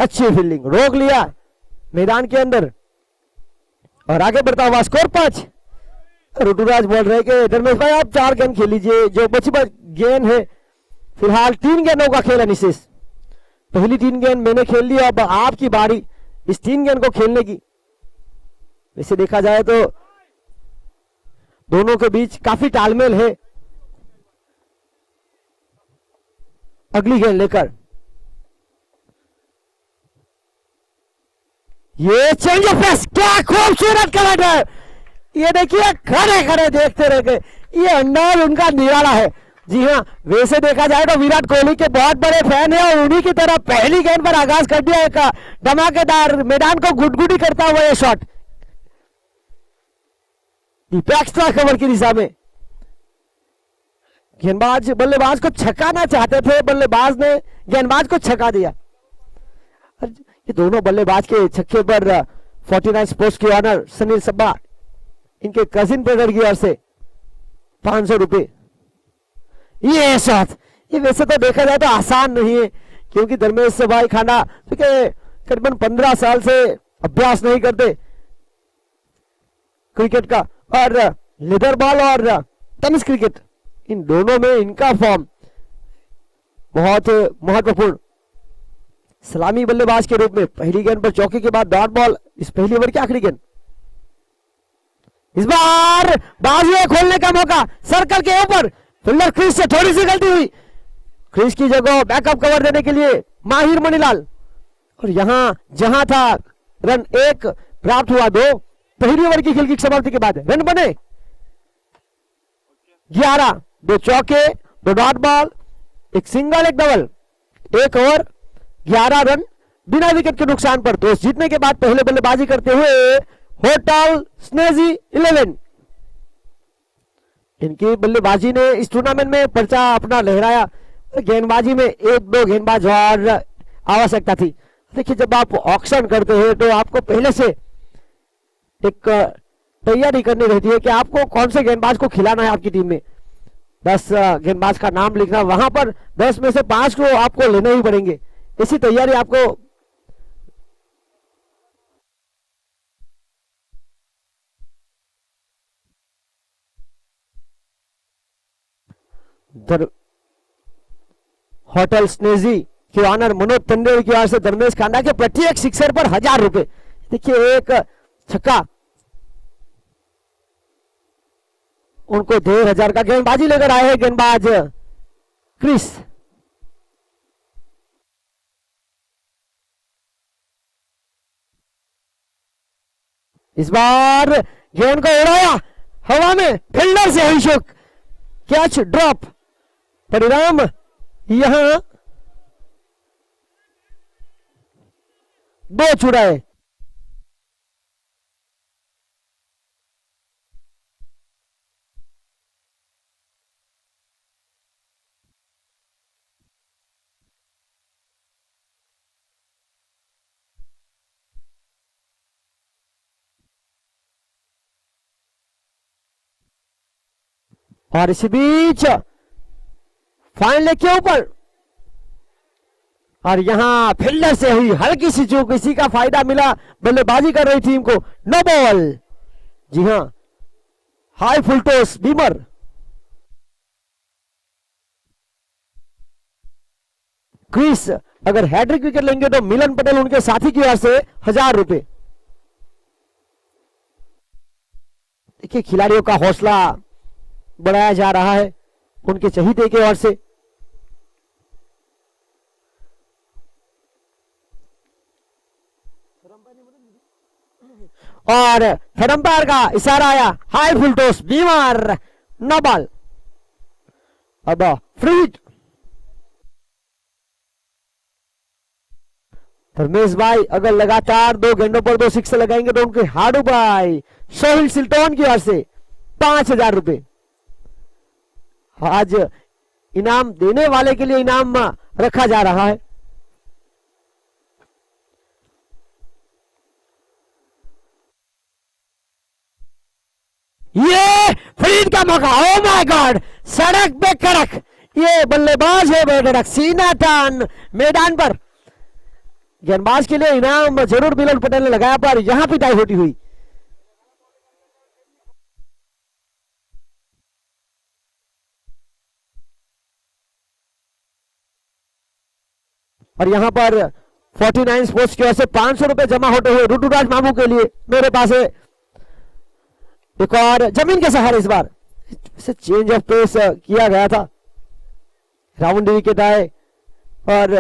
अच्छी फील्डिंग, रोक लिया मैदान के अंदर और आगे बढ़ता हुआ स्कोर 5। ऋतुराज बोल रहे कि धर्मेश भाई आप 4 गेंद खेल लीजिए, जो बची गेंद है फिलहाल 3 गेंदों का खेल है निशेष। पहली 3 गेंद मैंने खेल ली, अब आपकी बारी इस 3 गेंद को खेलने की। वैसे देखा जाए तो दोनों के बीच काफी तालमेल है। अगली गेंद लेकर ये चेंज ऑफ पेस, क्या खूबसूरत करंट है। ये देखिए खड़े खड़े देखते रह गए, ये अंदाज उनका निराला है। जी हाँ, वैसे देखा जाए तो विराट कोहली के बहुत बड़े फैन है और उन्हीं की तरह पहली गेंद पर आगाज कर दिया एक धमाकेदार, मैदान को गुडगुडी करता हुआ ये शॉट एक्स्ट्रा कवर की दिशा में। गेंदबाज बल्लेबाज को छकाना चाहते थे, बल्लेबाज ने गेंदबाज को छका दिया। ये दोनों बल्लेबाज के छक्के पर 49 स्पोर्ट्स की ऑनर सुनील सब्बा, इनके कजिन ब्रदर की ओर से 500 रुपए। ये शॉट, ये वैसे तो देखा जाए तो आसान नहीं है, क्योंकि धर्मेश भाई खाना करीबन 15 साल से अभ्यास नहीं करते क्रिकेट का, और लेदर बॉल और टेनिस क्रिकेट, इन दोनों में इनका फॉर्म बहुत महत्वपूर्ण। सलामी बल्लेबाज के रूप में पहली गेंद पर चौके के बाद डॉट बॉल, इस पहली ओवर की आखिरी गेंद। इस बार बाजुएं खोलने का मौका, सर्कल के ऊपर फील्डर क्रीज से थोड़ी सी गलती हुई, क्रीज की जगह बैकअप कवर देने के लिए माहिर मणिलाल, और यहां जहां था रन 1 प्राप्त हुआ 2। पहली ओवर की खेल की समाप्ति के बाद रन बने 11, 2 चौके, 2 dot ball, 1 single, 1 double, 1 over 11 run बिना विकेट के नुकसान पर। टॉस जीतने के बाद पहले बल्लेबाजी करते हुए होटल स्नेजी 11, इनकी बल्लेबाजी ने इस टूर्नामेंट में पर्चा अपना लहराया। गेंदबाजी में 1-2 गेंदबाज और आवश्यकता थी। देखिए, जब आप ऑक्शन करते हैं तो आपको पहले से एक तैयारी करनी रहती है कि आपको कौन से गेंदबाज को खिलाना है। आपकी टीम में 10 गेंदबाज का नाम लिखना, वहां पर 10 में से 5 को आपको लेने ही पड़ेंगे। इसी तैयारी आपको होटल स्नेजी की ऑनर मनोज तंडेल की ओर से धर्मेश खांडा के प्रत्येक सिक्सर पर 1000 रुपए। देखिए, एक छक्का उनको 1500 का गेंदबाजी लेकर आए हैं गेंदबाज क्रिस। इस बार गेंद को उड़ाया हवा में, फील्डर से हुई चूक, कैच ड्रॉप। परिणाम यहां 2 छुड़ाए। और इसी बीच फाइन लेग के ऊपर, और यहां फील्डर से हुई हल्की सी चूक, इसी का फायदा मिला बल्लेबाजी कर रही टीम को। No ball. जी हां, high full toss beamer. Chris अगर हैट्रिक विकेट लेंगे तो मिलन पटेल उनके साथी की ओर से 1000 रुपए। देखिए, खिलाड़ियों का हौसला बढ़ाया जा रहा है उनके चहीते की ओर से। और हेड अंपायर का इशारा आया, हाई फुल टॉस बीमार, नो बॉल। अब फ्री हिट। धर्मेश भाई अगर लगातार 2 गेंदों पर 2 सिक्स लगाएंगे तो उनके हाडू भाई सोहिल सिल्टोन की ओर से 5000 रुपए। आज इनाम देने वाले के लिए इनाम रखा जा रहा है। ये फ्रीड का मौका, ओ माय गॉड, सड़क पे कड़क, ये बल्लेबाज है बेधड़क, सीना टान मैदान पर गेंदबाज के लिए इनाम जरूर मिलन पटेल ने लगाया, पर यहां भी टाई होती हुई। और यहां पर 49 स्पोर्ट्स की ओर से 500 रुपए जमा होते हुए ऋतुराज मामू के लिए मेरे पास है एक और जमीन के सहारे। इस बार से चेंज ऑफ पेस किया गया था, राउंड विकेट आए और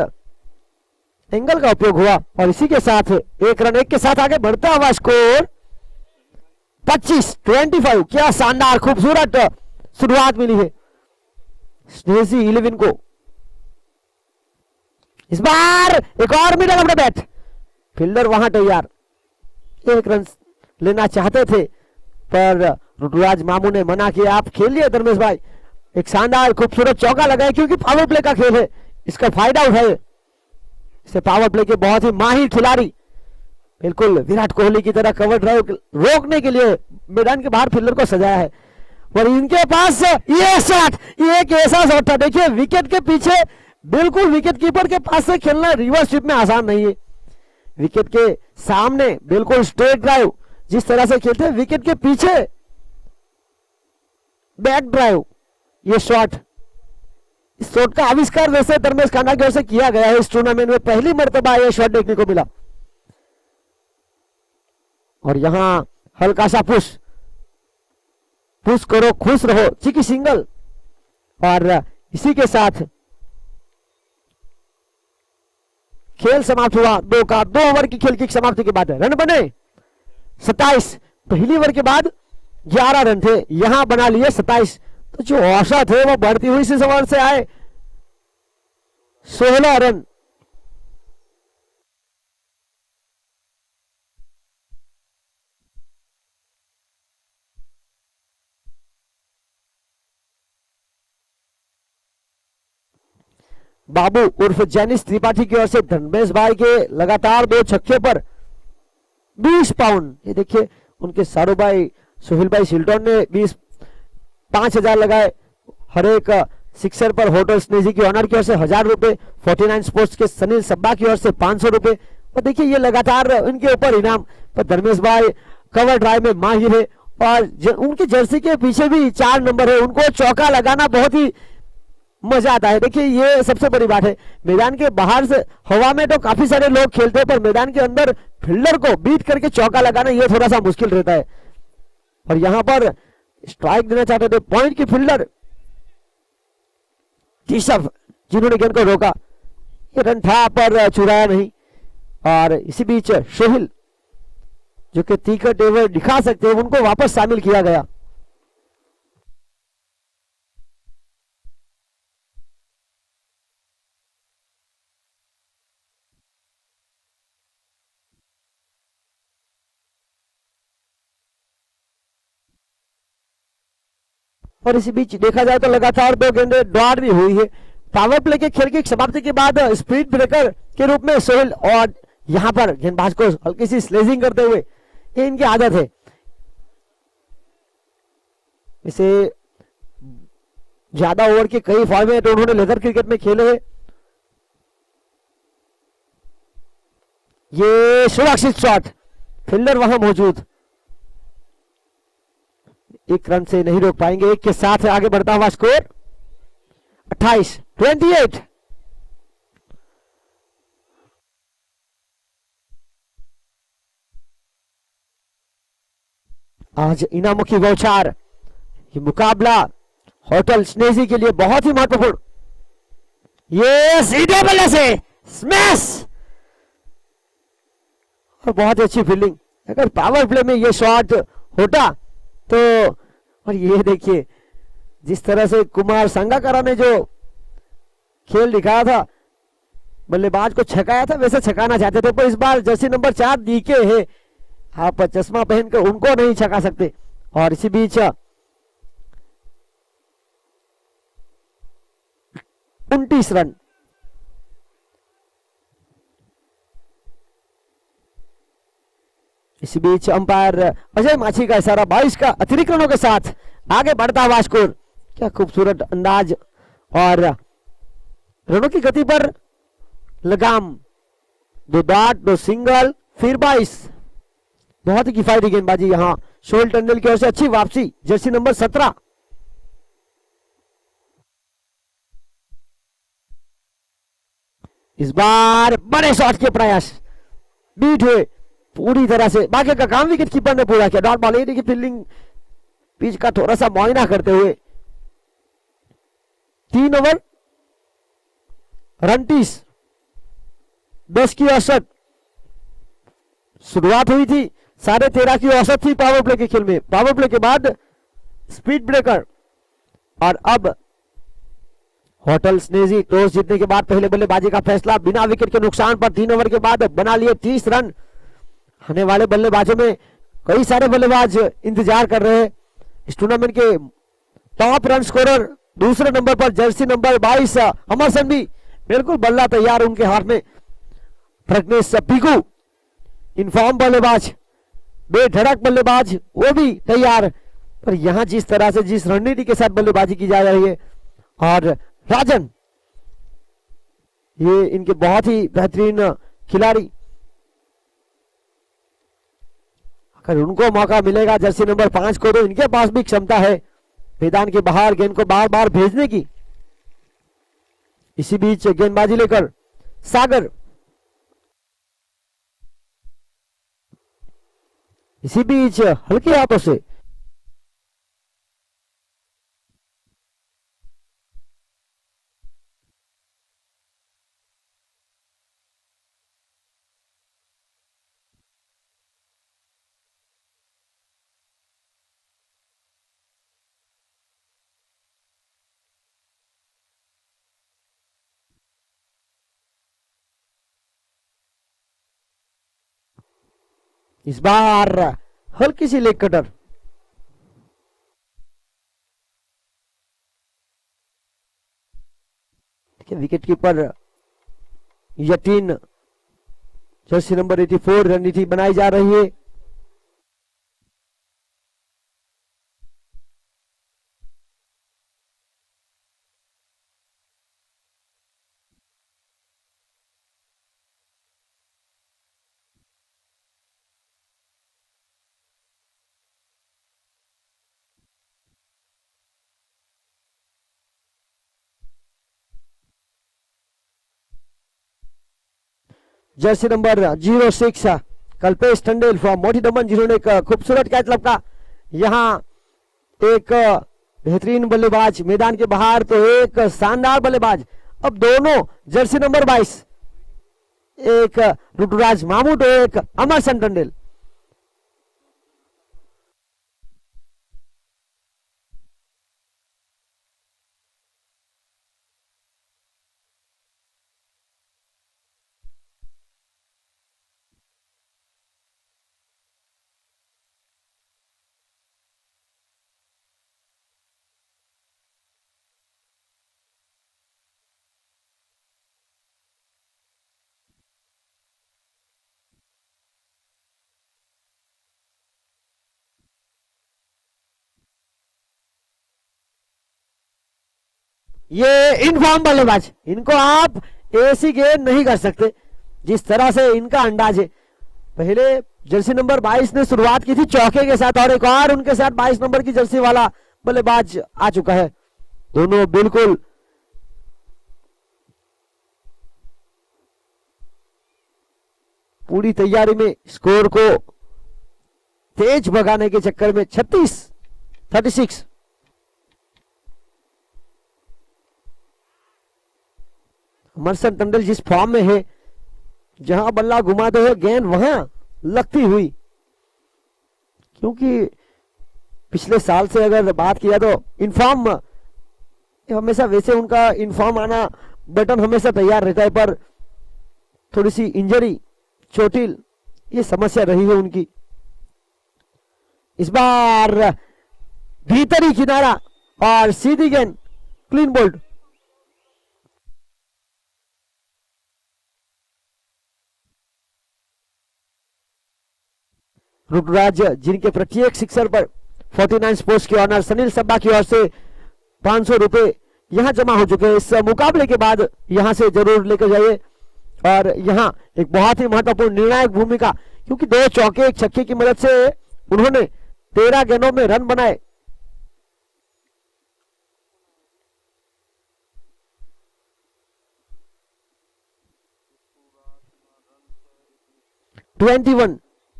एंगल का उपयोग हुआ, और इसी के साथ एक रन एक के साथ आगे बढ़ता हुआ स्कोर 25-25। क्या शानदार खूबसूरत शुरुआत मिली है स्नेजी 11 को। इस बार एक और middle of the bat, fielder वहां तैयार, एक रन लेना चाहते थे पर ऋतुराज मामू ने मना किया। आप खेलिए धर्मेश भाई, एक शानदार खूबसूरत चौका लगाए, क्योंकि पावर प्ले का खेल है, इसका फायदा उठाए। इसे पावर प्ले के बहुत ही माहिर खिलाड़ी, बिल्कुल विराट कोहली की तरह कवर ड्राइव रोकने के लिए मैदान के बाहर फील्डर को सजाया है। और इनके पास ये शॉट, ये एक ऐसा शॉट था, देखिए विकेट के पीछे, बिल्कुल विकेट कीपर के पास से खेलना रिवर्स स्वीप में आसान नहीं है। विकेट के सामने बिल्कुल स्ट्रेट ड्राइव जिस तरह से खेलते हैं, विकेट के पीछे बैक ड्राइव, ये शॉट, इस शॉट का आविष्कार वैसे धर्मेश खान्ना की ओर से किया गया है। इस टूर्नामेंट में पहली मर्तबा यह शॉट देखने को मिला। और यहां हल्का सा पुश करो खुश रहो, चिकी सिंगल, और इसी के साथ खेल समाप्त हुआ। 2 ओवर की खेल की समाप्ति के बाद रन बने 27। पहली ओवर के बाद 11 रन थे, यहां बना लिए 27। तो जो औसत है वो बढ़ती हुई इस ओवर से आए 16 रन। बाबू उर्फ जैनिस त्रिपाठी की ओर से धर्मेश भाई के लगातार 2 छक्के पर 20 पाउंड। ये देखिए उनके सारू भाई सुहेल भाई सिल्टन ने 5,000 लगाए। हर एक सिक्सर पर होटल स्नेजी की ऑनर की ओर से 1,000 रुपए, 49 स्पोर्ट्स के सनील सब्बा की ओर से 500 रुपए। और देखिए ये लगातार इनके ऊपर इनाम। पर धर्मेश भाई कवर ड्राइव में माहिर है, और उनकी जर्सी के पीछे भी 4 नंबर है, उनको चौका लगाना बहुत ही मजा आता है। देखिए ये सबसे बड़ी बात है, मैदान के बाहर से हवा में तो काफी सारे लोग खेलते हैं, पर मैदान के अंदर फील्डर को बीट करके चौका लगाना ये थोड़ा सा मुश्किल रहता है। और यहां पर स्ट्राइक देना चाहते थे पॉइंट की फील्डर टिशफ, जिन्होंने गेंद को रोका। ये रन था पर चुराया नहीं। और इसी बीच सोहिल जो कि तीखा टेवर दिखा सकते हैं, उनको वापस शामिल किया गया। और इसी बीच देखा जाए तो लगातार 2 गेंदें डॉट भी हुई है। पावर प्ले के खेल की समाप्ति के बाद स्पीड ब्रेकर के रूप में सोहेल, और यहां पर गेंदबाज को हल्की सी स्लेजिंग करते हुए, ये इनकी आदत है। इसे ज्यादा ओवर के कई फॉर्मेट उन्होंने लेदर क्रिकेट में खेले हैं। ये सुरक्षित शॉट, फील्डर वहां मौजूद, 1 रन से नहीं रोक पाएंगे। 1 के साथ आगे बढ़ता हुआ स्कोर 28-28। आज इनामों की बौछार, ये मुकाबला होटल स्नेजी के लिए बहुत ही महत्वपूर्ण। ये सीधे बल्ले से स्मैश, और बहुत ही अच्छी फील्डिंग। अगर पावर प्ले में ये शॉट होता तो, और ये देखिए जिस तरह से कुमार संगाकारा ने जो खेल दिखाया था, बल्लेबाज को छकाया था, वैसे छकाना चाहते थे, पर इस बार जर्सी नंबर 4 डीके है, आप चश्मा पहनकर उनको नहीं छका सकते। और इसी बीच 29 रन। इसी बीच अंपायर अजय माछी का इशारा 22 का अतिरिक्त रनों के साथ आगे बढ़ता हुआ स्कोर। क्या खूबसूरत अंदाज और रनों की गति पर लगाम दो डॉट, दो सिंगल, फिर 22। बहुत ही किफायती गेंदबाजी यहां सोहेल टंडन की ओर से, अच्छी वापसी जर्सी नंबर 17। इस बार बड़े शॉट के प्रयास बीट हुए पूरी तरह से, बाकी का काम विकेट कीपर ने पूरा किया। डॉट बॉल एडी की फील्डिंग पिच का थोड़ा सा मुआयना करते हुए 3 ओवर 29, 10 की औसत शुरुआत हुई थी, 13.5 की औसत थी पावर प्ले के खेल में। पावर प्ले के बाद स्पीड ब्रेकर, और अब होटल स्नेजी टॉस जीतने के बाद पहले बल्लेबाजी का फैसला बिना विकेट के नुकसान पर 3 ओवर के बाद बना लिए 30 रन। आने वाले बल्लेबाजों में कई सारे बल्लेबाज इंतजार कर रहे हैं। इस टूर्नामेंट के टॉप रन स्कोरर दूसरे नंबर पर जर्सी नंबर 22 अमरसन भी बिल्कुल बल्ला तैयार उनके हाथ में। प्रज्ञेश पीकू इनफॉर्म बल्लेबाज, बेधड़क बल्लेबाज, वो भी तैयार। पर यहां जिस तरह से जिस रणनीति के साथ बल्लेबाजी की जा रही है, और राजन ये इनके बहुत ही बेहतरीन खिलाड़ी, अगर उनको मौका मिलेगा जर्सी नंबर 5 को, तो इनके पास भी क्षमता है मैदान के बाहर गेंद को बार बार भेजने की। इसी बीच गेंदबाजी लेकर सागर, इसी बीच हल्के हाथों से इस बार हल्की सी लेग कटर, विकेट कीपर यकीन जर्सी नंबर 84 रणनीति बनाई जा रही है। Jersey number 06 Kalpesh Tandel from मोटी दमन, जिन्होंने एक खूबसूरत कैच लपका। यहां एक बेहतरीन बल्लेबाज मैदान के बाहर, तो एक शानदार बल्लेबाज। अब दोनों जर्सी नंबर 22, एक ऋतुराज मामूद, एक अमरसन टंडेल। ये इनफॉर्म बल्लेबाज, इनको आप ऐसी गेंद नहीं कर सकते जिस तरह से इनका अंदाज है। पहले जर्सी नंबर 22 ने शुरुआत की थी चौके के साथ, और एक और उनके साथ 22 नंबर की जर्सी वाला बल्लेबाज आ चुका है। दोनों बिल्कुल पूरी तैयारी में स्कोर को तेज भगाने के चक्कर में। 36 अमरसन टंडेल जिस फॉर्म में है, जहां बल्ला घुमाते हुए गेंद वहां लगती हुई, क्योंकि पिछले साल से अगर बात किया तो इनफॉर्म हमेशा, वैसे उनका इनफॉर्म आना बटन हमेशा तैयार रहता है, पर थोड़ी सी इंजरी, चोटिल, ये समस्या रही है उनकी। इस बार भीतरी किनारा और सीधी गेंद, क्लीन बोल्ड। ऋतुराज, जिनके प्रत्येक सिक्सर पर 49 स्पोर्ट्स के ऑनर सुनील सब्बा की ओर से 500 रुपए यहां जमा हो चुके हैं। इस मुकाबले के बाद यहां से जरूर लेकर जाइए। और यहां एक बहुत ही महत्वपूर्ण निर्णायक भूमिका, क्योंकि 2 चौके 1 छक्के की मदद से उन्होंने 13 गेंदों में रन बनाए।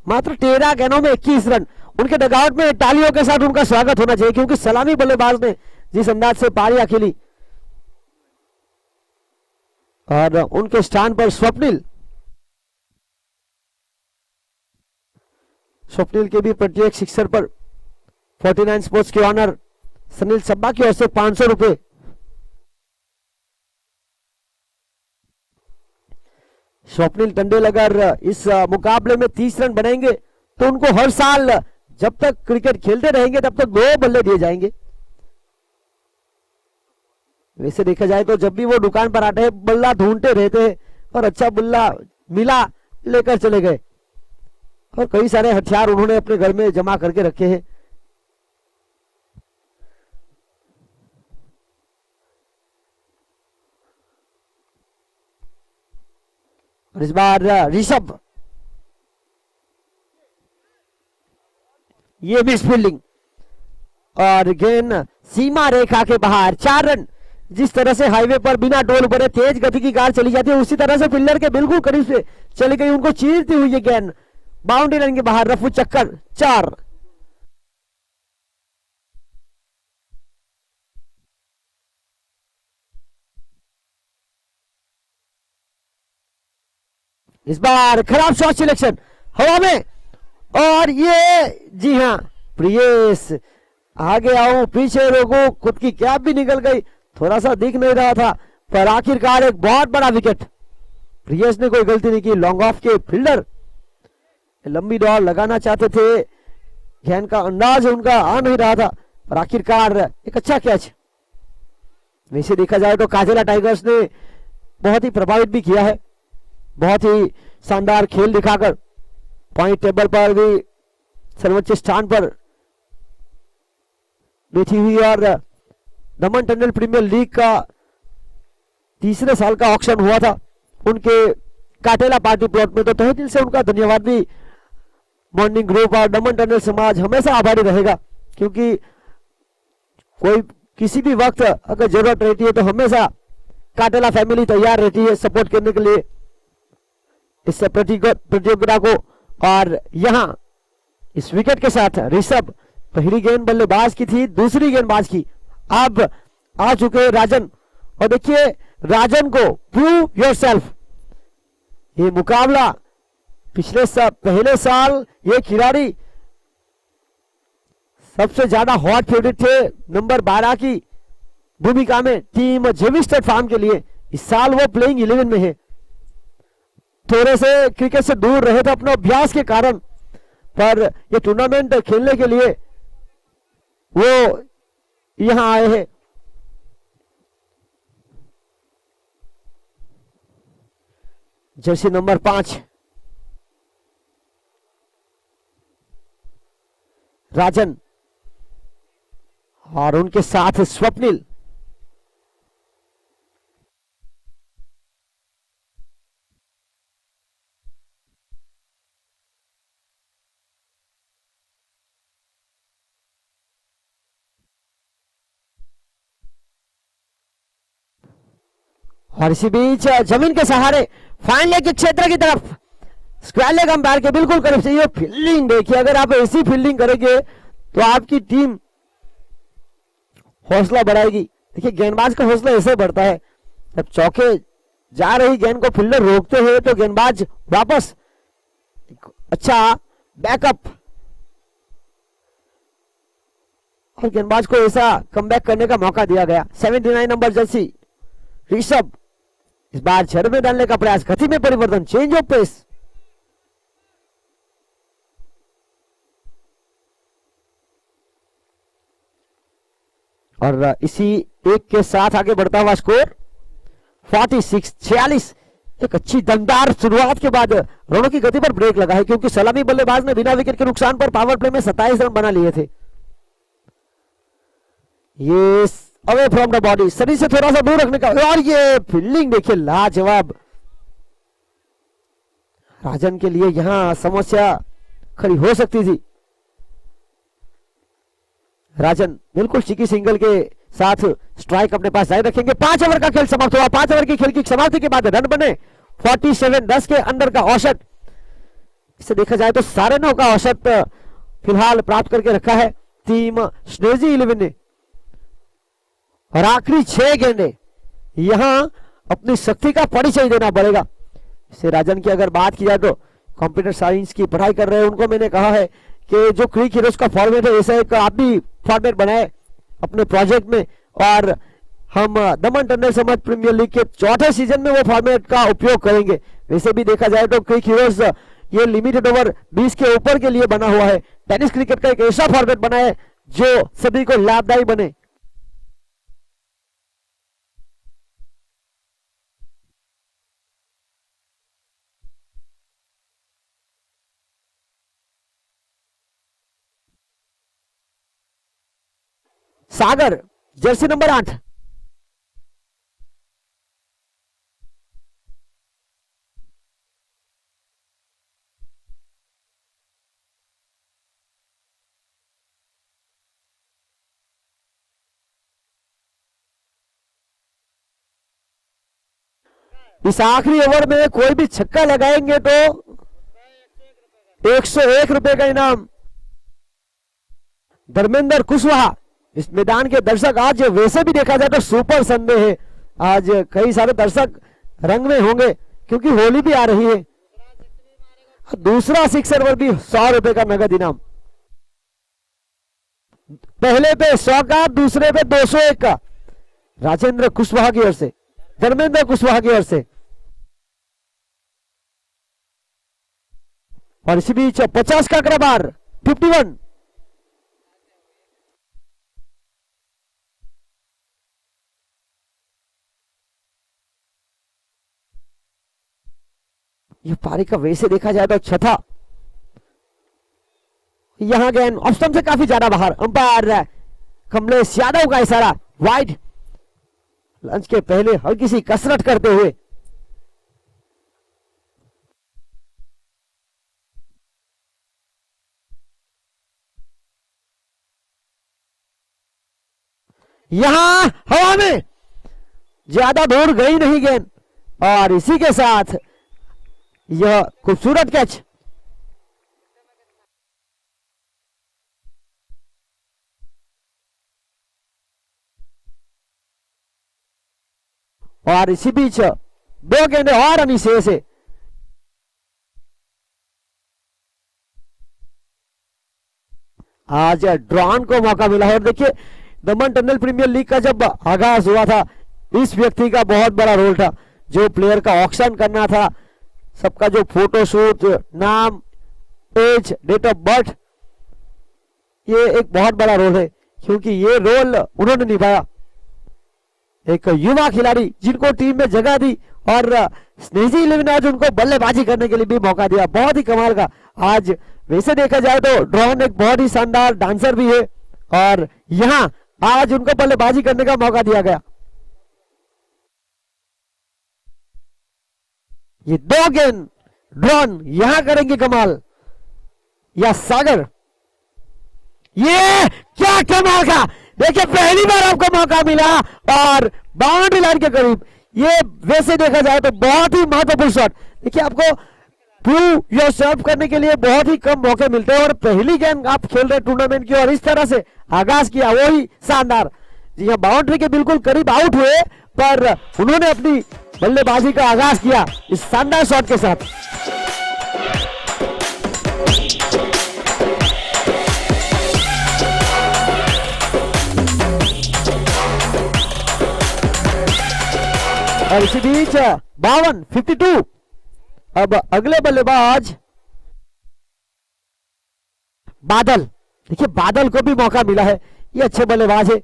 मात्र 13 गेंदों में 21 रन। उनके डगआउट में तालियों के साथ उनका स्वागत होना चाहिए, क्योंकि सलामी बल्लेबाज ने जिस अंदाज से पारियां खेली। और उनके स्थान पर स्वप्निल के भी प्रत्येक सिक्सर पर 49 स्पोर्ट्स के ऑनर सुनील सब्बा की ओर से 500 रुपए। स्वप्निल टंडेल अगर इस मुकाबले में 30 रन बनाएंगे तो उनको हर साल जब तक क्रिकेट खेलते रहेंगे तब तक 2 बल्ले दिए जाएंगे। वैसे देखा जाए तो जब भी वो दुकान पर आते हैं बल्ला ढूंढते रहते हैं, और अच्छा बल्ला मिला लेकर चले गए। और कई सारे हथियार उन्होंने अपने घर में जमा करके रखे हैं। और इस बार ऋषभ, ये मिस फील्डिंग और गेंद सीमा रेखा के बाहर। 4 रन। जिस तरह से हाईवे पर बिना टोल भरे तेज गति की कार चली जाती है, उसी तरह से फील्डर के बिल्कुल करीब से चली गई, उनको चीरती हुई ये गेंद बाउंड्री लाइन के बाहर। रफू चक्कर 4। इस बार खराब शॉट सिलेक्शन हवा में, और ये जी हां प्रियेश, आगे आओ पीछे रोको, खुद की कैप भी निकल गई, थोड़ा सा दिख नहीं रहा था, पर आखिरकार एक बहुत बड़ा विकेट। प्रियेश ने कोई गलती नहीं की। लॉन्ग ऑफ के फील्डर लंबी दौड़ लगाना चाहते थे, गेंद का अंदाज उनका आ नहीं रहा था, पर आखिरकार एक अच्छा कैच। वैसे देखा जाए तो काजेला टाइगर्स ने बहुत ही प्रभावित भी किया है, बहुत ही शानदार खेल दिखाकर पॉइंट टेबल पर भी सर्वोच्च स्थान पर बैठी हुई। और दमन टंडन प्रीमियर लीग का तीसरे साल का ऑक्शन हुआ था उनके काटेला पार्टी प्लॉट में, तो तहे दिल से उनका धन्यवाद भी मॉर्निंग ग्रुप और दमन टंडन समाज हमेशा आभारी रहेगा, क्योंकि कोई किसी भी वक्त अगर जरूरत रहती है तो हमेशा काटेला फैमिली तैयार रहती है सपोर्ट करने के लिए इस प्रतियोगिता को। और यहां इस विकेट के साथ ऋषभ, पहली गेंद बल्लेबाज की थी, दूसरी गेंदबाज की अब आ चुके राजन। और देखिए राजन को प्रूव योरसेल्फ, ये मुकाबला पहले साल ये खिलाड़ी सबसे ज्यादा हॉट फेवरेट थे नंबर 12 की भूमिका में टीम जेवी स्टेट फार्म के लिए। इस साल वो प्लेइंग 11 में है, थोड़े से क्रिकेट से दूर रहे थे अपने अभ्यास के कारण, पर ये टूर्नामेंट खेलने के लिए वो यहां आए हैं। जर्सी नंबर 5 राजन और उनके साथ स्वप्निल। और इसी बीच जमीन के सहारे फाइन लेग के क्षेत्र की तरफ स्क्वायर लेग अंपायर के बिल्कुल करीब से ये फील्डिंग देखिए। अगर आप ऐसी फील्डिंग करेंगे तो आपकी टीम हौसला बढ़ाएगी। देखिए गेंदबाज का हौसला ऐसे बढ़ता है, जब चौके जा रही गेंद को फील्डर रोकते हैं तो गेंदबाज वापस अच्छा बैकअप, और गेंदबाज को ऐसा कमबैक करने का मौका दिया गया। 79 नंबर जर्सी ऋषभ इस बार छड़ में डालने का प्रयास, गति में परिवर्तन, चेंज ऑफ पेस। और इसी एक के साथ आगे बढ़ता हुआ स्कोर 46-46। एक अच्छी दमदार शुरुआत के बाद रनों की गति पर ब्रेक लगा है, क्योंकि सलामी बल्लेबाज ने बिना विकेट के नुकसान पर पावर प्ले में 27 रन बना लिए थे। ये अवे फ्रॉम द बॉडी, शरीर से थोड़ा सा दूर रखने का, और ये फील्डिंग देखिए लाजवाब। राजन के लिए यहां समस्या खड़ी हो सकती थी। राजन बिल्कुल चिकी सिंगल के साथ स्ट्राइक अपने पास जारी रखेंगे। 5 ओवर का खेल समाप्त हुआ। 5 ओवर की खेल की समाप्ति के बाद रन बने 47, 10 के अंदर का औसत। इसे देखा जाए तो 9.5 का औसत फिलहाल प्राप्त करके रखा है टीम स्नेजी 11 ने। और आखिरी 6 गेंदे यहां अपनी शक्ति का परिचय देना पड़ेगा। इसे राजन की अगर बात की जाए तो कंप्यूटर साइंस की पढ़ाई कर रहे हैं, उनको मैंने कहा है कि जो क्रिक हीरोज का फॉर्मेट है ऐसा एक आप भी फॉर्मेट बनाए अपने प्रोजेक्ट में, और हम दमन टंडन समाज प्रीमियर लीग के 4थे सीजन में वो फॉर्मेट का उपयोग करेंगे। वैसे भी देखा जाए तो क्रिक हीरोज ये लिमिटेड ओवर 20 के ऊपर के लिए बना हुआ है। टेनिस क्रिकेट का एक ऐसा फॉर्मेट बना है जो सभी को लाभदायी बने। सागर जर्सी नंबर 8। इस आखिरी ओवर में कोई भी छक्का लगाएंगे तो 101 रुपए का इनाम। धर्मेंद्र कुशवाहा। इस मैदान के दर्शक आज वैसे भी देखा जाए तो सुपर संडे है, आज कई सारे दर्शक रंग में होंगे क्योंकि होली भी आ रही है। दूसरा सिक्सर पर भी 100 रुपए का नगद इनाम। पहले पे 100 का, दूसरे पे 201 का राजेंद्र कुशवाहा की ओर से, धर्मेंद्र कुशवाहा की ओर से। और इसी बीच 50 का कराबार 51। ये पारी का वैसे देखा जाए तो छठा। यहां गेंद ऑप्शन से काफी ज्यादा बाहर। अंपायर कमलेश यादव का इशारा वाइड। लंच के पहले हल्की सी कसरत करते हुए यहां हवा में ज्यादा दूर गई नहीं गेंद, और इसी के साथ यह खूबसूरत कैच। और इसी बीच 2 गेंदे और अनिशे से। आज ड्रॉन को मौका मिला है। और देखिए दमन टंडन प्रीमियर लीग का जब आगाज हुआ था, इस व्यक्ति का बहुत बड़ा रोल था। जो प्लेयर का ऑक्शन करना था, सबका जो फोटोशूट, नाम, एज, डेट ऑफ बर्थ, ये एक बहुत बड़ा रोल है क्योंकि ये रोल उन्होंने निभाया। एक युवा खिलाड़ी जिनको टीम में जगह दी, और स्नेजी 11 ने आज उनको बल्लेबाजी करने के लिए भी मौका दिया। बहुत ही कमाल का। आज वैसे देखा जाए तो ड्रॉन एक बहुत ही शानदार डांसर भी है, और यहां आज उनको बल्लेबाजी करने का मौका दिया गया। ये 2 गेंद ड्रॉन यहां करेंगे कमाल, या सागर। ये क्या कमाल का। देखिए पहली बार आपको मौका मिला और बाउंड्री लाइन के करीब। ये वैसे देखा जाए तो बहुत ही महत्वपूर्ण शॉट। देखिए आपको प्रूव योरसेल्फ करने के लिए बहुत ही कम मौके मिलते हैं, और पहली गेम आप खेल रहे टूर्नामेंट की और इस तरह से आगाज किया, वो ही शानदार। जी हाँ, बाउंड्री के बिल्कुल करीब आउट हुए, पर उन्होंने अपनी बल्लेबाजी का आगाज किया इस शानदार शॉट के साथ। और इसी बीच 52। अब अगले बल्लेबाज बादल। देखिए बादल को भी मौका मिला है, ये अच्छे बल्लेबाज है।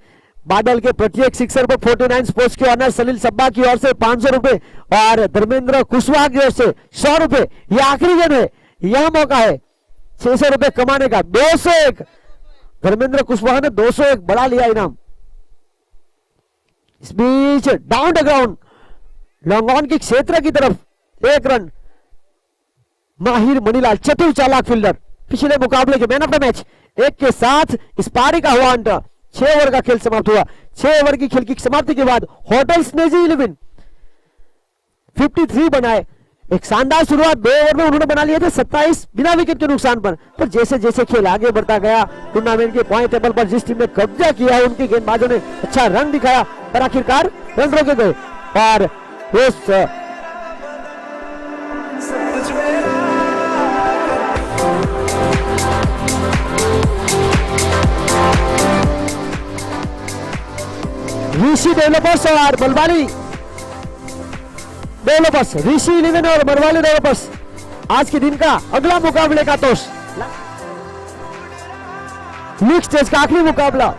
बादल के प्रत्येक सिक्सर पर 49 स्पोर्ट्स के ऑनर सलील सब्बा की ओर से 500 रुपए, और धर्मेंद्र कुशवाहा की ओर से 100 रुपए। ये आखिरी गेंद है, यह मौका है 600 रुपए कमाने का। 201 धर्मेंद्र कुशवाहा ने 201 बड़ा लिया इनाम। इस बीच down the ground long on की क्षेत्र की तरफ 1 रन। माहिर मणिलाल चतुर चालाक फील्डर, पिछले मुकाबले के मैन ऑफ द मैच। एक के साथ इस पारी का हुआ अंत। 6 ओवर का खेल समाप्त हुआ। 6 ओवर की खेल की समाप्ति के बाद होटल्स नेजी 11 53 बनाए। एक शानदार शुरुआत 2 ओवर में उन्होंने बना लिए थे 27 बिना विकेट के नुकसान पर जैसे जैसे खेल आगे बढ़ता गया, टूर्नामेंट के पॉइंट टेबल पर जिस टीम ने कब्जा किया उनके गेंदबाजों ने अच्छा रन दिखाया पर आखिरकार रन रोके गए। और उस ऋषि डेवलपर्स और मलवाली डेवलपर्स, ऋषि 11 और मरवाली डेवलपर्स आज के दिन का अगला मुकाबले का तोश। लीग स्टेज का आखिरी मुकाबला,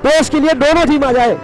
टॉस के लिए दोनों टीम आ जाए।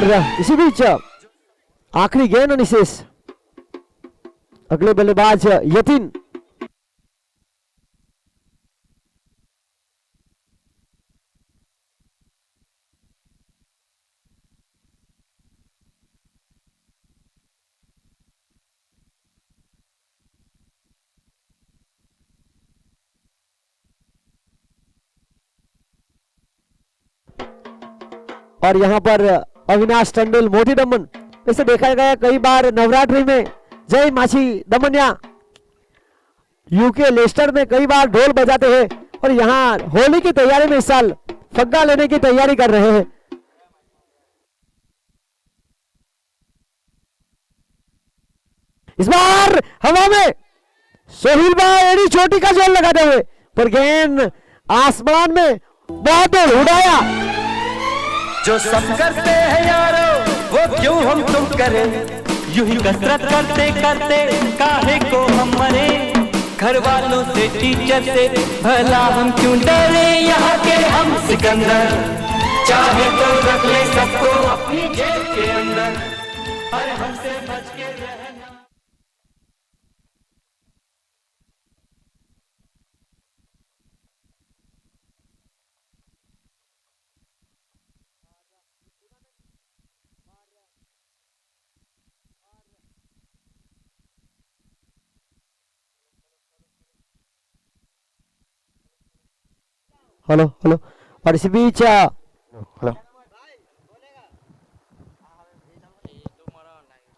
और इसी बीच आखिरी गेंद अनिशेष, अगले बल्लेबाज यतीन। और यहां पर अविनाश टंडल मोटी दमन, इसे देखा गया कई बार नवरात्रि में जय माछी दमनिया यूके लेस्टर में कई बार ढोल बजाते हैं और यहां होली की तैयारी में इस साल फग्गा लेने की तैयारी कर रहे हैं। इस बार हवा में सोहिल भाई एडी चोटी का जोर लगाते हुए, पर गेंद आसमान में बहुत उड़ाया। जो सब करते हैं यारो वो क्यों हम तुम करें, यूं ही कसरत करते करते काहे को हम मरे, घर वालों से टीचर से भला हम क्यों डरे, यहाँ के हम सिकंदर चाहे तो रख ले सबको अपनी जेब के अंदर, अरे हमसे बच के रहना। हेलो हेलो, और इसी बीच हेलो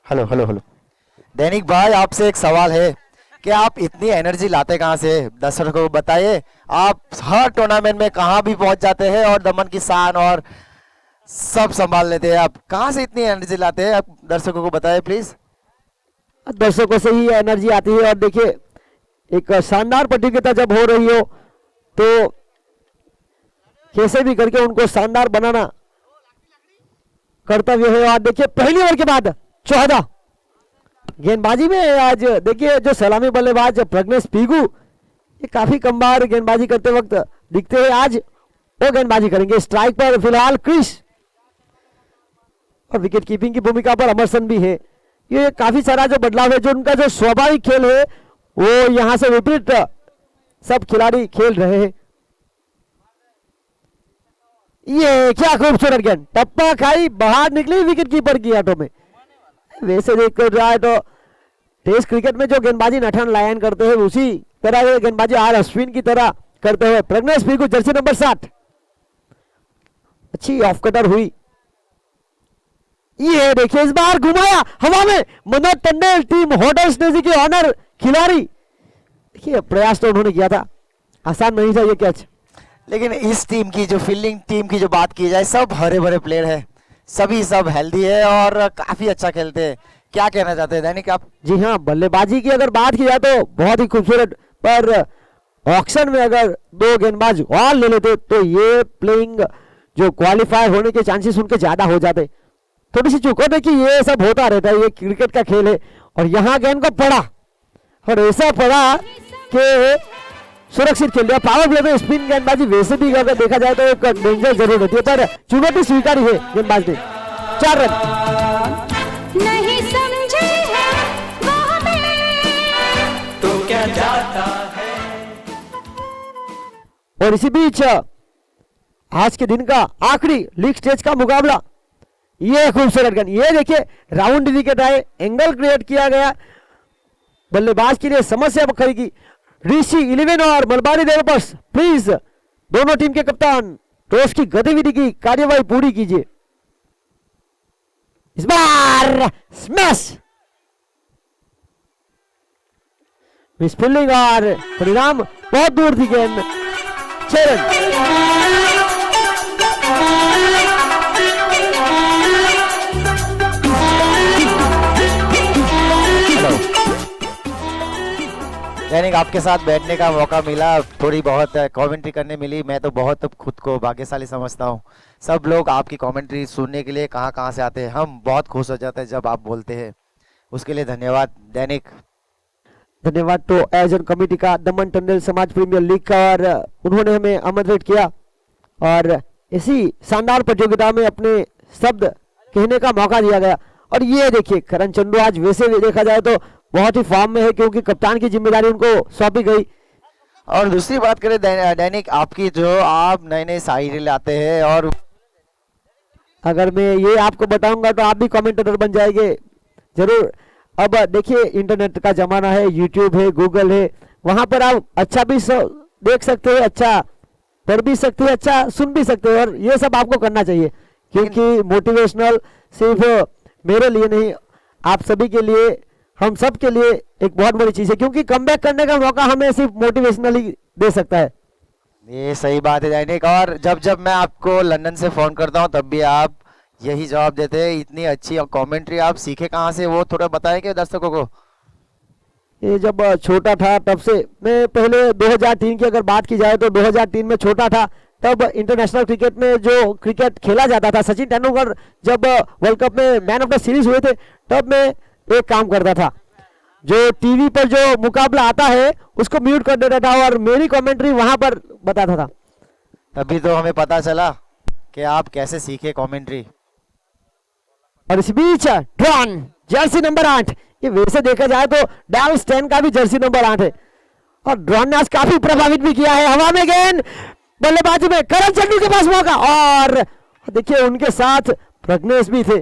हेलो हेलो हेलो दैनिक भाई, आपसे एक सवाल है कि आप इतनी एनर्जी लाते कहाँ से, दर्शकों को बताइए। आप हर टूर्नामेंट में कहाँ भी पहुंच जाते हैं और दमन की शान और सब संभाल लेते हैं, आप कहाँ से इतनी एनर्जी लाते हैं, आप दर्शकों को बताइए प्लीज। दर्शकों से ही एनर्जी आती है। और देखिए, एक शानदार प्रतियोगिता जब हो रही हो तो कैसे भी करके उनको शानदार बनाना कर्तव्य है। और देखिए, पहली ओवर के बाद 14 गेंदबाजी में आज देखिए जो सलामी बल्लेबाज प्रज्ञेश पीगू, ये काफी कम बार गेंदबाजी करते वक्त दिखते हैं, आज वो गेंदबाजी करेंगे। स्ट्राइक पर फिलहाल क्रिस और विकेट कीपिंग की भूमिका पर अमरसन भी है। ये काफी सारा जो बदलाव है, जो उनका जो स्वाभाविक खेल है वो यहां से विपरीत सब खिलाड़ी खेल रहे हैं। ये क्या खूबसूरत गेंद, टप्पा खाई बाहर निकली विकेट कीपर की हाथों में। वैसे देख कर रहा है तो टेस्ट क्रिकेट में जो गेंदबाजी नठान लायन करते हैं उसी तरह ये गेंदबाजी आर अश्विन की तरह करते हुए प्रज्ञेश पीगू, जर्सी नंबर 7, अच्छी ऑफ कटर हुई। ये देखिए, इस बार घुमाया हवा में मनोज टंडेल, टीम होटल्स नेजी के ऑनर खिलाड़ी। देखिए, प्रयास तो उन्होंने किया था, आसान नहीं था ये कैच। लेकिन इस टीम की जो फील्डिंग टीम की जो बात की जाए, सब हरे भरे प्लेयर है, सभी सब हेल्दी है और काफी अच्छा खेलते हैं। क्या कहना चाहते हैं दैनिक आप? जी हाँ, बल्लेबाजी की अगर बात की जाए तो बहुत ही खूबसूरत, पर ऑक्शन में अगर 2 गेंदबाज और ले लेते तो ये प्लेइंग जो क्वालिफाई होने के चांसेस उनके ज्यादा हो जाते। थोड़ी सी चूक होने की, ये सब होता रहता है, ये क्रिकेट का खेल है। और यहाँ गेंद को पड़ा और ऐसा पड़ा कि सुरक्षित खेल दिया। पावर प्ले में स्पिन गेंदबाजी वैसे भी अगर देखा जाए तो एक डेंजर जरूर होती है, पर चुनौती स्वीकारी है गेंदबाज ने। 4 रन नहीं समझे हैं तो क्या जाता है। और इसी बीच आज के दिन का आखिरी लीग स्टेज का मुकाबला, ये खूबसूरत गेंद, ये देखिए राउंड विकेट आए, एंगल क्रिएट किया गया, बल्लेबाज के लिए समस्या खड़ी की। ऋषि 11 और मलबारी डेवलपर्स, प्लीज दोनों टीम के कप्तान टॉस की गतिविधि की कार्यवाही पूरी कीजिए। इस बार स्मैश, मिस फील्डिंग और परिणाम बहुत दूर थी गेंद। 6 रन। दैनिक आपके साथ बैठने का मौका मिला, थोड़ी बहुत कमेंट्री करने मिली, मैं तो बहुत खुद को भाग्यशाली समझता हूँ। सब लोग आपकी कमेंट्री सुनने के लिए कहाँ कहाँ से आते हैं, हम बहुत खुश हो जाते हैं जब आप बोलते हैं, उसके लिए धन्यवाद दैनिक। धन्यवाद तो आयोजन कमेटी का, दमन टंडल समाज प्रीमियर लीग का, और उन्होंने हमें आमंत्रित किया और इसी शानदार प्रतियोगिता में अपने शब्द कहने का मौका दिया गया। और ये देखिए करण चंडू आज वैसे भी देखा जाए तो बहुत ही फॉर्म में है, क्योंकि कप्तान की जिम्मेदारी उनको सौंपी गई। और दूसरी बात करें दैनिक, आपकी जो आप नए नए शायरी लाते हैं, और अगर मैं ये आपको बताऊंगा तो आप भी कमेंटेटर बन जाएंगे जरूर। अब देखिए इंटरनेट का जमाना है, यूट्यूब है, गूगल है, वहां पर आप अच्छा भी देख सकते हैं, अच्छा पढ़ भी सकते हैं, अच्छा सुन भी सकते हैं, और ये सब आपको करना चाहिए, क्योंकि मोटिवेशनल सिर्फ मेरे लिए नहीं, आप सभी के लिए, हम सब के लिए एक बहुत बड़ी चीज है, क्योंकि कमबैक करने का मौका हमें सिर्फ मोटिवेशनल ही दे सकता है। ये सही बात है दैनिक। और जब जब मैं आपको लंदन से फोन करता हूँ तब भी आप यही जवाब देते हैं। इतनी अच्छी कमेंट्री आप सीखे कहाँ से, वो थोड़ा बताएंगे दर्शकों को। ये जब छोटा था तब से, मैं पहले 2003 की अगर बात की जाए तो 2003 में छोटा था, तब इंटरनेशनल क्रिकेट में जो क्रिकेट खेला जाता था, सचिन तेंदुलकर जब वर्ल्ड कप में मैन ऑफ द सीरीज हुए थे, तब मैं एक काम करता था, जो टीवी पर जो मुकाबला आता है उसको म्यूट कर देता था और मेरी कमेंट्री वहां पर बताता था। तभी तो हमें पता चला कि आप कैसे सीखे कमेंट्री। और इस बीच ड्रॉन जर्सी नंबर 8, ये वैसे देखा जाए तो डैल स्टेन का भी जर्सी नंबर 8 है, और ड्रॉन ने आज काफी प्रभावित भी किया है। हवा में गेंद, बल्लेबाजी में करण चंडू के पास मौका, और देखिए उनके साथ प्रज्ञेश भी थे।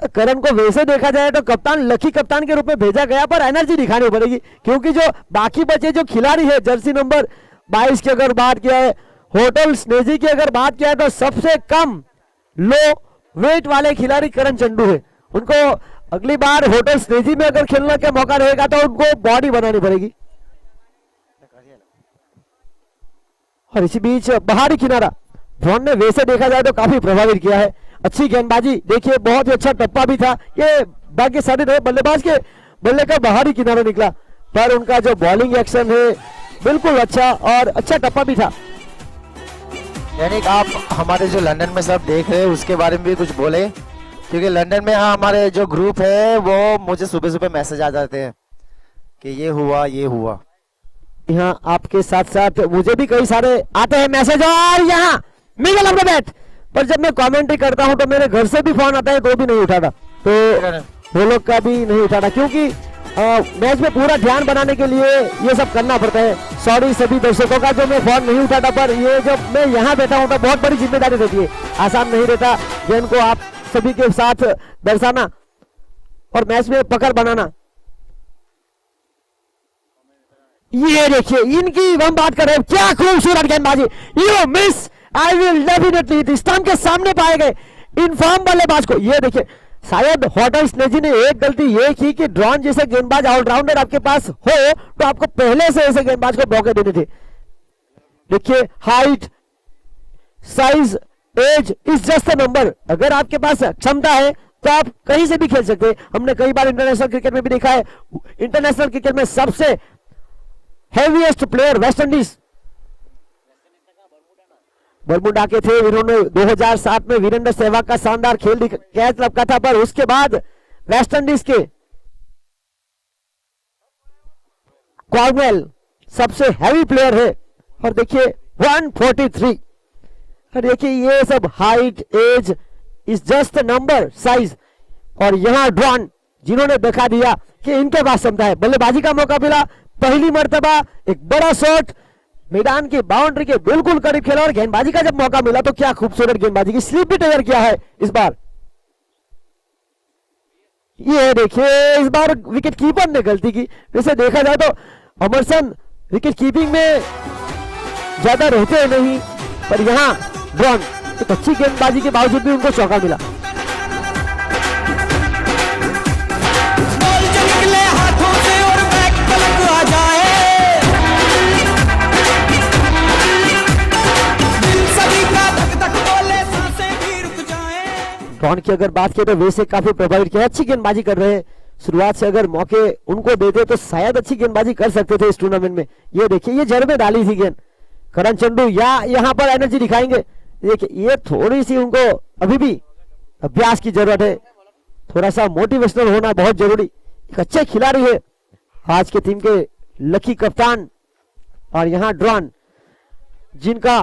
करण को वैसे देखा जाए तो कप्तान, लकी कप्तान के रूप में भेजा गया, पर एनर्जी दिखानी पड़ेगी, क्योंकि जो बाकी बचे जो खिलाड़ी है, जर्सी नंबर 22 की अगर बात किया है, होटल स्नेजी की अगर बात किया है, तो सबसे कम लो वेट वाले खिलाड़ी करण चंडू है। उनको अगली बार होटल स्नेजी में अगर खेलने का मौका रहेगा तो उनको बॉडी बनानी पड़ेगी। और इसी बीच बाहरी किनारा, ड्रॉन ने वैसे देखा जाए तो काफी प्रभावित किया है। अच्छी गेंदबाजी, देखिए बहुत ही अच्छा टप्पा भी था, ये भाग्य साधे रहे, बल्लेबाज के बल्ले का बाहरी किनारा निकला, पर उनका जो बॉलिंग एक्शन है बिल्कुल अच्छा, और अच्छा टप्पा भी था। यानी आप हमारे जो लंदन में सब देख रहे हैं उसके बारे में भी कुछ बोले, क्योंकि लंदन में हाँ हमारे जो ग्रुप है वो मुझे सुबह सुबह मैसेज आ जाते हैं कि ये हुआ ये हुआ। यहाँ आपके साथ साथ मुझे भी कई सारे आते हैं मैसेज, और यहाँ मिडल ऑफ द बैट, पर जब मैं कमेंट्री करता हूं तो मेरे घर से भी फोन आता है तो भी नहीं उठाता, तो वो लोग का भी नहीं उठाता, क्योंकि मैच में पूरा ध्यान बनाने के लिए ये सब करना पड़ता है। सॉरी सभी दर्शकों का जो मैं फोन नहीं उठाता, पर ये जब मैं यहाँ बैठा हूँ तो बहुत बड़ी जिम्मेदारी रहती है, आसान नहीं रहता गेंद को आप सभी के साथ दर्शाना और मैच में पकड़ बनाना। ये देखिए इनकी हम बात कर रहे हैं, क्या खूबसूरत गेंदबाजी, you miss, I will definitely stump के सामने पाए गए इनफॉर्म बल्लेबाज को। ये देखिए शायद होटल स्नेजी ने एक गलती ये की कि ड्रॉन जैसे गेंदबाज ऑलराउंडर आपके पास हो तो आपको पहले से ऐसे गेंदबाज को मौके देने थे। देखिए height, size, age is just a number, अगर आपके पास क्षमता है तो आप कहीं से भी खेल सकते हैं। हमने कई बार इंटरनेशनल क्रिकेट में भी देखा है, इंटरनेशनल क्रिकेट में सबसे heaviest player West Indies Bermuda के थे, इन्होंने 2007 में वीरेंद्र सहवाग का शानदार खेल कैच लपका था, पर उसके बाद वेस्ट इंडीज के कॉर्नवेल सबसे हैवी प्लेयर है, और देखिए 143, और देखिए ये सब height, age is just number, size, और यहां ड्रॉन जिन्होंने दिखा दिया कि इनके पास क्षमता है। बल्लेबाजी का मौका मिला, पहली मर्तबा एक बड़ा शॉट मैदान की बाउंड्री के बिल्कुल करीब खेला, और गेंदबाजी का जब मौका मिला तो क्या खूबसूरत गेंदबाजी की स्लिप भी तैयार किया है इस बार। ये देखिए इस बार विकेट कीपर ने गलती की, वैसे देखा जाए तो अमरसन विकेट कीपिंग में ज्यादा रहते नहीं, पर यहां ड्रॉन एक अच्छी गेंदबाजी के बावजूद भी उनको चौका मिला। ड्रॉन की अगर बात की तो वैसे काफी प्रभावित किया, अच्छी गेंदबाजी कर रहे हैं, शुरुआत से अगर मौके उनको देते तो शायद अच्छी गेंदबाजी कर सकते थे इस टूर्नामेंट में। ये देखिए ये जड़ में डाली थी गेंद, करण चंडू या यहाँ पर एनर्जी दिखाएंगे। देखिए ये थोड़ी सी उनको अभी भी अभ्यास की जरूरत है, थोड़ा सा मोटिवेशनल होना बहुत जरूरी। एक अच्छे खिलाड़ी है आज के टीम के लकी कप्तान, और यहाँ ड्रॉन जिनका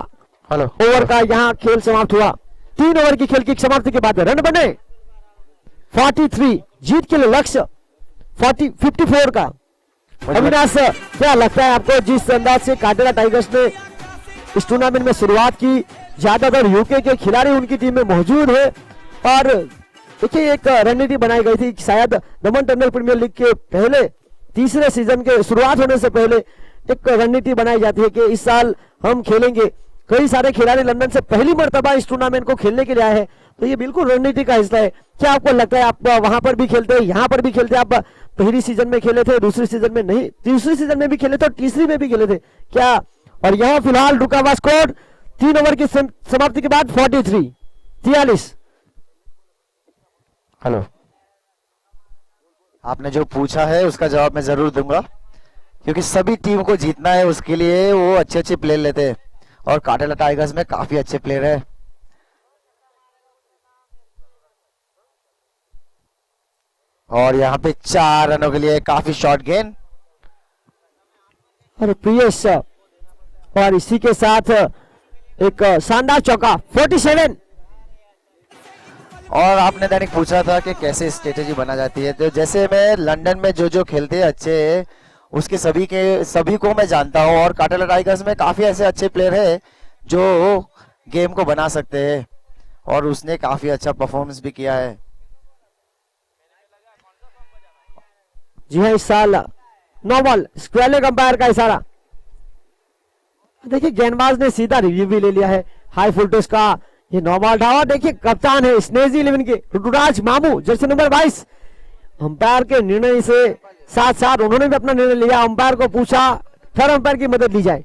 ओवर का यहाँ खेल समाप्त हुआ, 3 ओवर की खेल की समाप्ति के बाद रन बने 43 जीत के लिए लक्ष्य 54 का। अविनाश क्या लगता है आपको, जिस अंदाज से काटेला टाइगर्स ने इस टूर्नामेंट में शुरुआत की, ज्यादातर यूके के खिलाड़ी उनकी टीम में मौजूद है और देखिए एक रणनीति बनाई गई थी, शायद दमन टंडन प्रीमियर लीग के पहले तीसरे सीजन के शुरुआत होने से पहले एक रणनीति बनाई जाती है कि इस साल हम खेलेंगे। कई सारे खिलाड़ी लंदन से पहली मर्तबा इस टूर्नामेंट को खेलने के लिए आए हैं, तो ये बिल्कुल रणनीति का हिस्सा है। क्या आपको लगता है, आप वहां पर भी खेलते हैं, यहाँ पर भी खेलते हैं, आप पहली सीजन में खेले थे, दूसरी सीजन में नहीं, तीसरी सीजन में भी खेले थे और तीसरी में भी खेले थे क्या? और यहाँ फिलहाल रुका हुआ स्कोर 3 ओवर की समाप्ति के बाद 43। हेलो, आपने जो पूछा है उसका जवाब मैं जरूर दूंगा, क्योंकि सभी टीम को जीतना है, उसके लिए वो अच्छे अच्छे प्लेयर लेते हैं और काटेला टाइगर्स में काफी अच्छे प्लेयर है। और यहाँ पे 4 रनों के लिए काफी शॉर्ट गेंद और प्रियस, और इसी के साथ एक शानदार चौका 47। और आपने दैनिक पूछा था कि कैसे स्ट्रेटेजी बना जाती है, तो जैसे मैं लंदन में जो खेलते हैं अच्छे, उसके सभी को मैं जानता हूं और काटेला टाइगर्स में काफी ऐसे अच्छे प्लेयर हैं जो गेम को बना सकते हैं और उसने काफी अच्छा परफॉर्मेंस भी किया है। जी हाँ, इस साल no ball, square leg umpire का इशारा। देखिए गेंदबाज ने सीधा रिव्यू भी ले लिया है, हाई फुलटॉस का ये नो बॉल था। और देखिए कप्तान है स्नेजी 11 के ऋतुराज मामू, जर्सी नंबर 22। अंपायर के निर्णय से साथ साथ उन्होंने भी अपना निर्णय लिया, अंपायर को पूछा, फिर अंपायर की मदद ली जाए।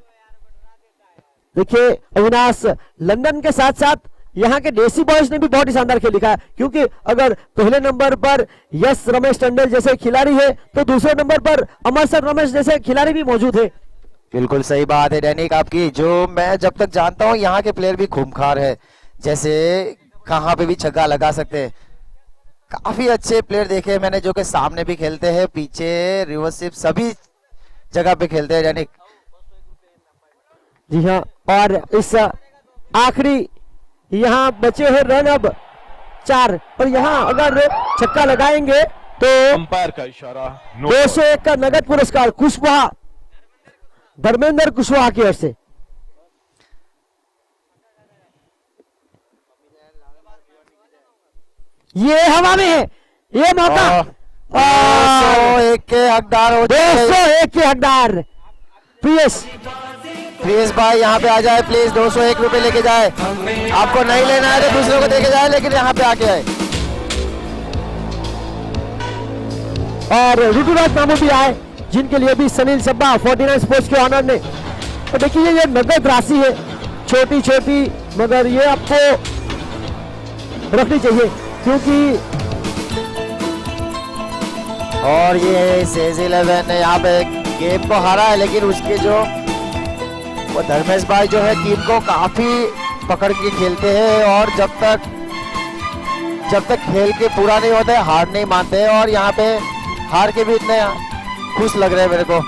देखिए अविनाश, लंदन के साथ साथ यहाँ के देसी बॉयज ने भी बहुत ही शानदार खेल दिखाया, क्योंकि अगर पहले नंबर पर यस रमेश टंडन जैसे खिलाड़ी है तो दूसरे नंबर पर अमरसर रमेश जैसे खिलाड़ी भी मौजूद है। बिल्कुल सही बात है दैनिक आपकी, जो मैं जब तक जानता हूँ यहाँ के प्लेयर भी खूंखार है, जैसे कहाँ पे भी छक्का लगा सकते हैं। काफी अच्छे प्लेयर देखे मैंने जो कि सामने भी खेलते हैं, पीछे रिवर्स स्विप सभी जगह पे खेलते हैं दैनिक। जी हाँ, और इस आखिरी यहाँ बचे हुए रन अब 4, और यहाँ अगर छक्का लगाएंगे तो अंपायर का इशारा 201 का नगद पुरस्कार कुशवाहा, धर्मेंद्र कुशवाहा की ओर से। ये हवा में है, ये मौका 201 के हकदार हो चुके हैं। 201 के हकदार प्लीज भाई यहाँ पे आ जाए प्लीज, 201 रुपए लेके जाए। आपको नहीं लेना है तो दूसरों को देके जाए, लेकिन यहाँ पे आके आए। और ऋतुराज मामू भी आए, जिनके लिए भी सनील सब्बा 49 स्पोर्ट्स के ऑनर ने। तो देखिए ये नगद राशि है, छोटी छोटी, मगर ये आपको रखनी चाहिए, क्योंकि और ये सेज 11 ने यहाँ पे गेम को हारा है, लेकिन उसके जो वो धर्मेश भाई जो है टीम को काफी पकड़ के खेलते हैं और जब तक खेल के पूरा नहीं होता है हार नहीं मानते हैं। और यहाँ पे हार के भी इतने खुश लग रहे हैं मेरे को।